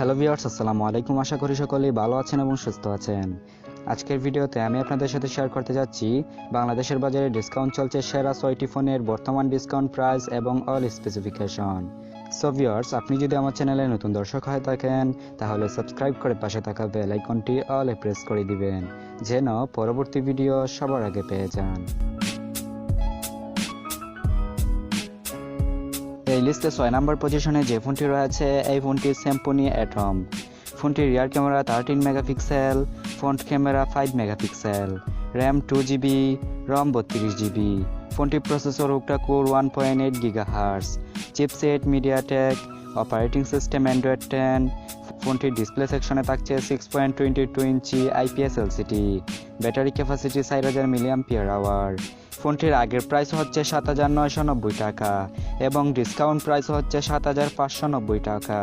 Hello viewers, আসসালামু আলাইকুম। আশা করি সকলেই ভালো আছেন এবং সুস্থ আছেন। আজকের ভিডিওতে আমি আপনাদের সাথে শেয়ার করতে যাচ্ছি বাংলাদেশের বাজারে ডিসকাউন্ট চলছে সেরা 6টি ফোনের বর্তমান ডিসকাউন্ট প্রাইস এবং অল স্পেসিফিকেশন। সো ভিউয়ার্স, আপনি যদি আমার চ্যানেলে নতুন দর্শক হয়ে থাকেন তাহলে সাবস্ক্রাইব করে পাশে থাকা বেল আইকনটি অলে প্রেস করে দিবেন যেন পরবর্তী ভিডিও সবার আগে পেয়ে যান। এই লিস্টে 6 নম্বর পজিশনে যে ফোনটি রয়েছে এই ফোনটি স্যামসং অ্যাটম। ফোনটির rear camera 13 megapixel, front camera 5 megapixel, RAM 2GB, রম 32GB। ফোনটির processor octa-core 1.8 GHz, chipset MediaTek, operating system Android 10। ফোনটির ডিসপ্লে সেকশনে থাকছে 6.22 ইঞ্চি IPS LCD, battery capacity 4000 mAh। ফোনটির আগের প্রাইস হচ্ছে 7,990 টাকা এবং ডিসকাউন্ট প্রাইস হচ্ছে 7,590 টাকা।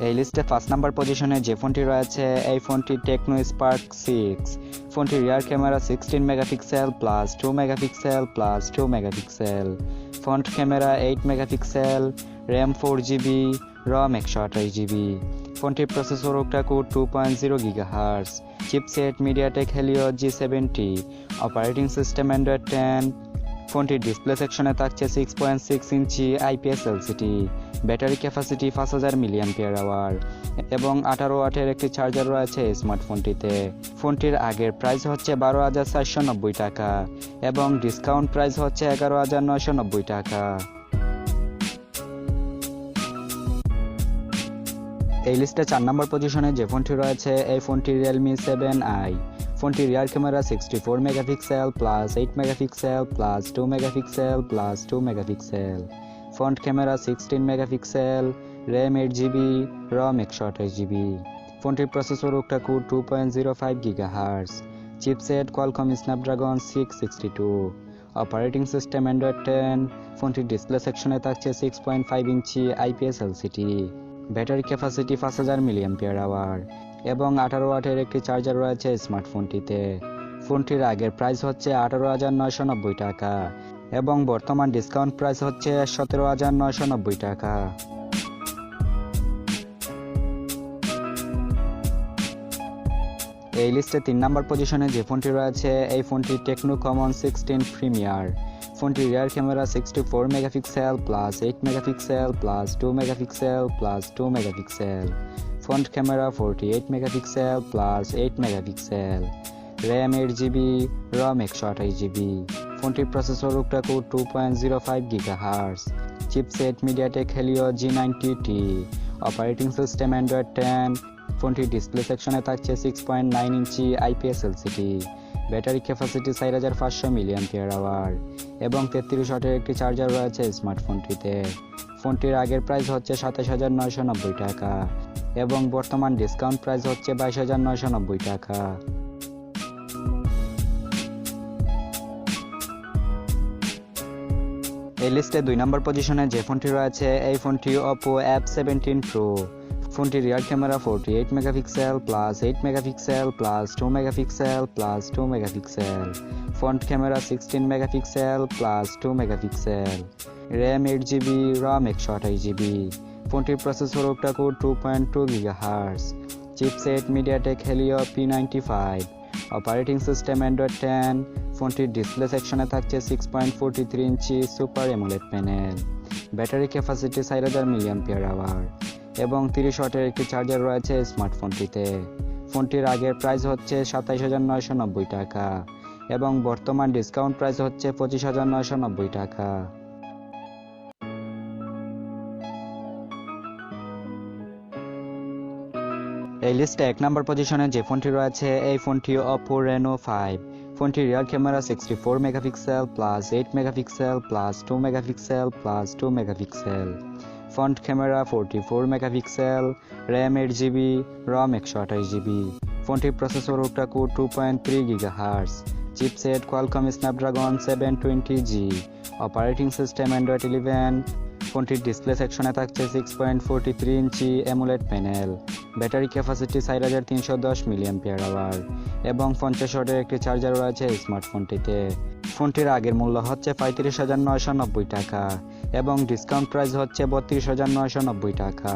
এই লিস্টে 5 নাম্বার পজিশনে যে ফোনটি রয়েছে এই ফোনটি টেকনো স্পার্ক 6। ফোনটির rear camera 16 megapixel plus 2 megapixel plus 2 megapixel, front camera 8 megapixel, RAM 4GB, রম 128GB। ফোনটির processor octa-core 2.0 GHz, chipset MediaTek Helio G70, operating system Android 10। ফোনটির ডিসপ্লে সেকশনে থাকছে 6.6 ইঞ্চি IPS LCD, battery capacity 5000 mAh এবং 18 ওয়াটের একটি charger রয়েছে স্মার্টফোনটিতে। ফোনটির আগের প্রাইস হচ্ছে 12,490 টাকা এবং ডিসকাউন্ট প্রাইস হচ্ছে 11,990 টাকা। এই লিস্টে 4 নম্বর পজিশনে যে ফোনটি রয়েছে এই ফোনটি Realme 7i। ফোনটি rear camera 64 megapixel plus 8 megapixel plus 2 megapixel plus 2 megapixel, front camera 16 megapixel, RAM 8GB, ROM 128GB। ফোনটির processor octa-core 2.05 GHz, chipset Qualcomm Snapdragon 662, operating system Android 10। ফোনটির ডিসপ্লে সেকশনে থাকছে 6.5 ইঞ্চি IPS LCD, battery capacity 5000 mAh এবং 18 ওয়াটের একটি charger রয়েছে স্মার্টফোনটিতে। ফোনটির আগের প্রাইস হচ্ছে 18,990 টাকা এবং বর্তমান ডিসকাউন্ট প্রাইস হচ্ছে 17,990 টাকা। এই লিস্টে 3 নম্বর পজিশনে যে ফোনটি রয়েছে এই ফোনটি টেকনো কমন 16 প্রিমিয়ার। ফোনটি rear camera 64 megapixel plus 8 megapixel plus 2 megapixel plus 2 megapixel, front camera 48 megapixel plus 8 megapixel, RAM 8GB, ROM 128GB। ফোনটির processor octa-core 2.05 GHz, chipset MediaTek Helio G90T, operating system Android 10। ফোনটির display সেকশনে থাকছে 6.9 inch IPS LCD, battery capacity 4500 mAh এবং 33 ওয়াটের একটি charger রয়েছে স্মার্টফোনটিতে। ফোনটির আগের প্রাইস হচ্ছে 27,990 টাকা এবং বর্তমান ডিসকাউন্ট প্রাইস হচ্ছে 22,990 টাকা। এই লিস্টে 2 নম্বর পজিশনে যে ফোনটি রয়েছে এই ফোনটি Oppo F17 Pro। ফোনটি rear camera 48 megapixel plus 8 megapixel plus 2 megapixel plus 2 megapixel, front camera 16 megapixel plus 2 megapixel, RAM 8GB, ROM 128GB। ফোনটির processor octa-core 2.2 GHz, chipset MediaTek Helio P95, operating system Android 10। ফোনটির display সেকশনে থাকছে 6.43 inch super AMOLED panel, battery capacity 4000 mAh এবং 30 ওয়াটের একটি charger রয়েছে স্মার্টফোনটিতে। ফোনটির আগের প্রাইস হচ্ছে 27,990 টাকা এবং বর্তমান ডিসকাউন্ট প্রাইস হচ্ছে 25,990 টাকা। এই লিস্টে 1 নম্বর পজিশনে যে ফোনটি রয়েছে এই ফোনটি Oppo Reno 5। ফোনটি rear camera 64 megapixel plus 8 megapixel plus 2 megapixel plus 2 megapixel, front camera 44 megapixel, RAM 8GB, ROM 128GB। ফোনটির processor octa-core 2.3 GHz, chipset Qualcomm Snapdragon 720G, operating system Android 11। ফোনটির ডিসপ্লে সেকশনে থাকছে 6.43 ইঞ্চি AMOLED panel, battery capacity 4310 mAh এবং 50 ওয়াটের একটি charger রয়েছে স্মার্টফোনটিতে। ফোনটির আগের মূল্য হচ্ছে 35,990 টাকা এবং ডিসকাউন্ট প্রাইস হচ্ছে 32,990 টাকা।